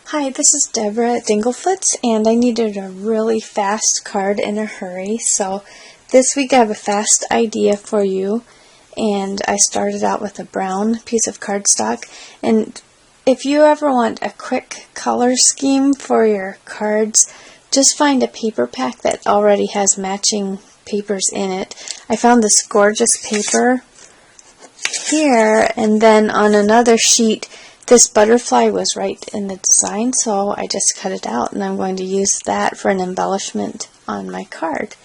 Hi, this is Deborah at Dinglefoot's, and I needed a really fast card in a hurry, so this week I have a fast idea for you, and I started out with a brown piece of cardstock, and if you ever want a quick color scheme for your cards, just find a paper pack that already has matching papers in it. I found this gorgeous paper here, and then on another sheet this butterfly was right in the design, so I just cut it out, and I'm going to use that for an embellishment on my card.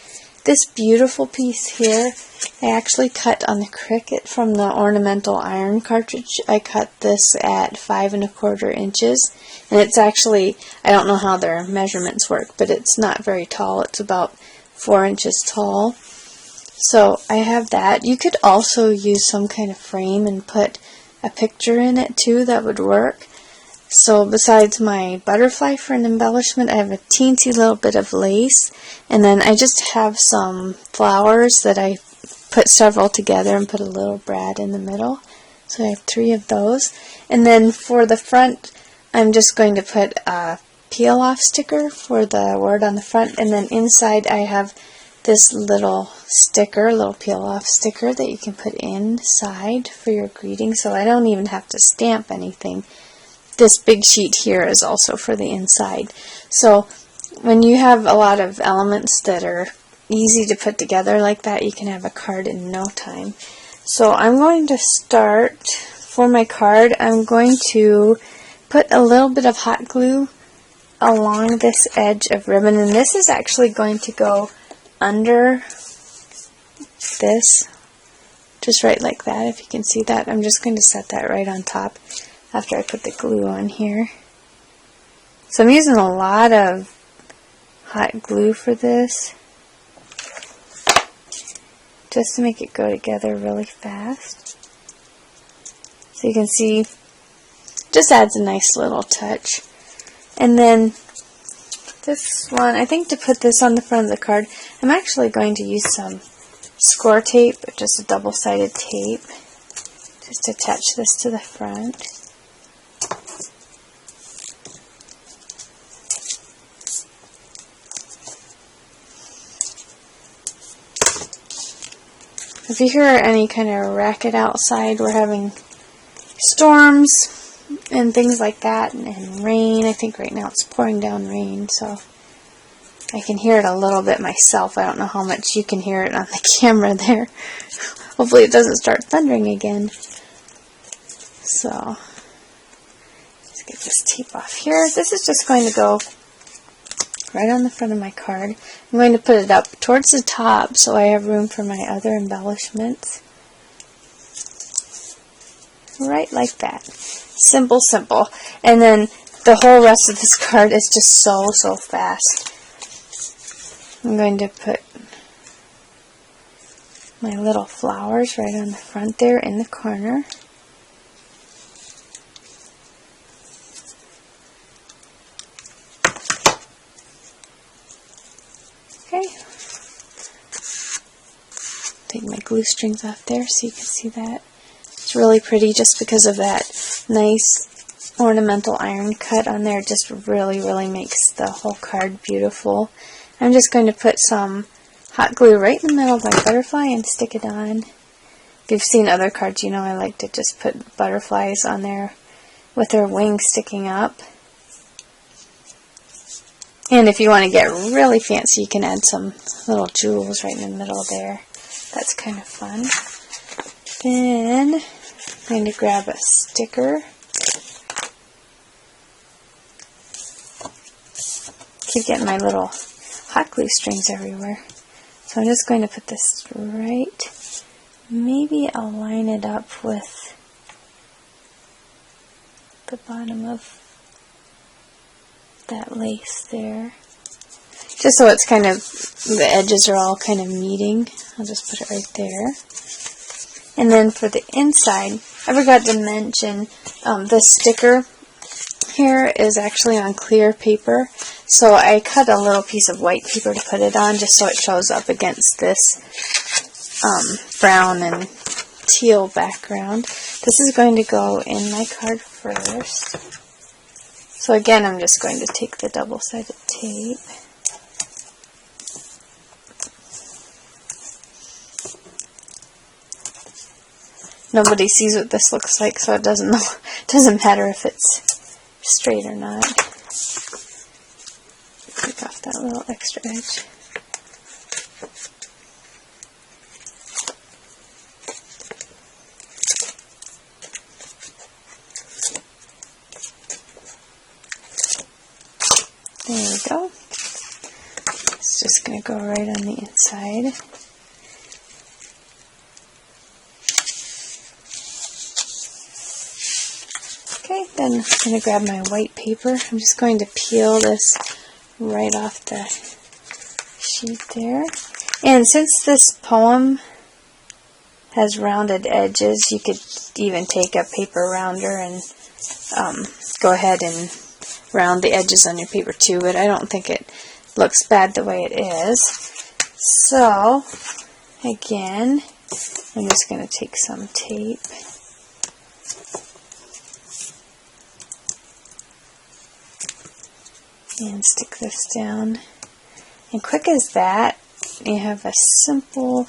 This beautiful piece here, I actually cut on the Cricut from the Ornamental Iron cartridge. I cut this at 5 1/4 inches, and it's actually, I don't know how their measurements work, but it's not very tall. It's about 4 inches tall. So I have that. You could also use some kind of frame and put a picture in it too. That would work. So besides my butterfly for an embellishment, I have a teensy little bit of lace, and then I just have some flowers that I put several together and put a little brad in the middle. So I have 3 of those. And then for the front, I'm just going to put a peel off sticker for the word on the front, and then inside I have this little sticker, little peel off sticker that you can put inside for your greeting, so I don't even have to stamp anything. This big sheet here is also for the inside. So when you have a lot of elements that are easy to put together like that, you can have a card in no time. So I'm going to start, for my card, I'm going to put a little bit of hot glue along this edge of ribbon, and this is actually going to go under this, just right like that, if you can see that. I'm just going to set that right on top after I put the glue on here. So I'm using a lot of hot glue for this, just to make it go together really fast. So you can see, just adds a nice little touch. And then this one, I think to put this on the front of the card, I'm actually going to use some score tape, just a double-sided tape, just to attach this to the front. If you hear any kind of racket outside, we're having storms and things like that, and rain. I think right now it's pouring down rain, so I can hear it a little bit myself. I don't know how much you can hear it on the camera there. Hopefully it doesn't start thundering again. So let's get this tape off here. This is just going to go right on the front of my card. I'm going to put it up towards the top so I have room for my other embellishments. Right like that. Simple, simple. And then the whole rest of this card is just so fast. I'm going to put my little flowers right on the front there in the corner. Okay. Take my glue strings off there so you can see that. It's really pretty just because of that nice ornamental iron cut on there. It just really makes the whole card beautiful. I'm just going to put some hot glue right in the middle of my butterfly and stick it on. If you've seen other cards, you know I like to just put butterflies on there with their wings sticking up. And if you want to get really fancy, you can add some little jewels right in the middle there. That's kind of fun. Then I'm going to grab a sticker. Keep getting my little hot glue strings everywhere. So I'm just going to put this right, maybe I'll line it up with the bottom of that lace there. Just so it's kind of, the edges are all kind of meeting. I'll just put it right there. And then for the inside, I forgot to mention, this sticker here is actually on clear paper. So I cut a little piece of white paper to put it on just so it shows up against this brown and teal background. This is going to go in my card first. So again, I'm just going to take the double-sided tape. Nobody sees what this looks like, so it doesn't matter if it's straight or not. Take off that little extra edge. There we go. It's just going to go right on the inside. Okay, then I'm going to grab my white paper. I'm just going to peel this right off the sheet there. And since this poem has rounded edges, you could even take a paper rounder and go ahead and round the edges on your paper too, but I don't think it looks bad the way it is. So, again, I'm just going to take some tape. And stick this down. And quick as that, you have a simple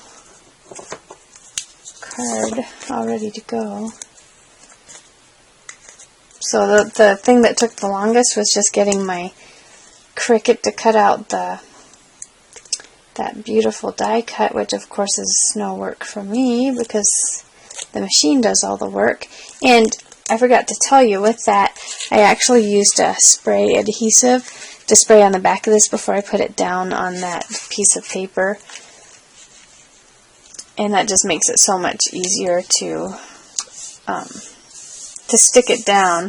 card all ready to go. So the thing that took the longest was just getting my Cricut to cut out that beautiful die cut, which of course is no work for me because the machine does all the work. And I forgot to tell you, with that, I actually used a spray adhesive to spray on the back of this before I put it down on that piece of paper. And that just makes it so much easier to stick it down,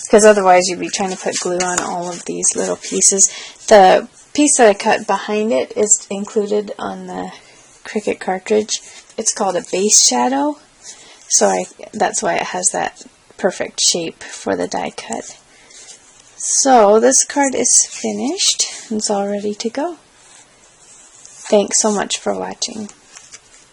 because otherwise you'd be trying to put glue on all of these little pieces. The piece that I cut behind it is included on the Cricut cartridge. It's called a base shadow, so that's why it has that perfect shape for the die cut. So this card is finished. It's all ready to go. Thanks so much for watching.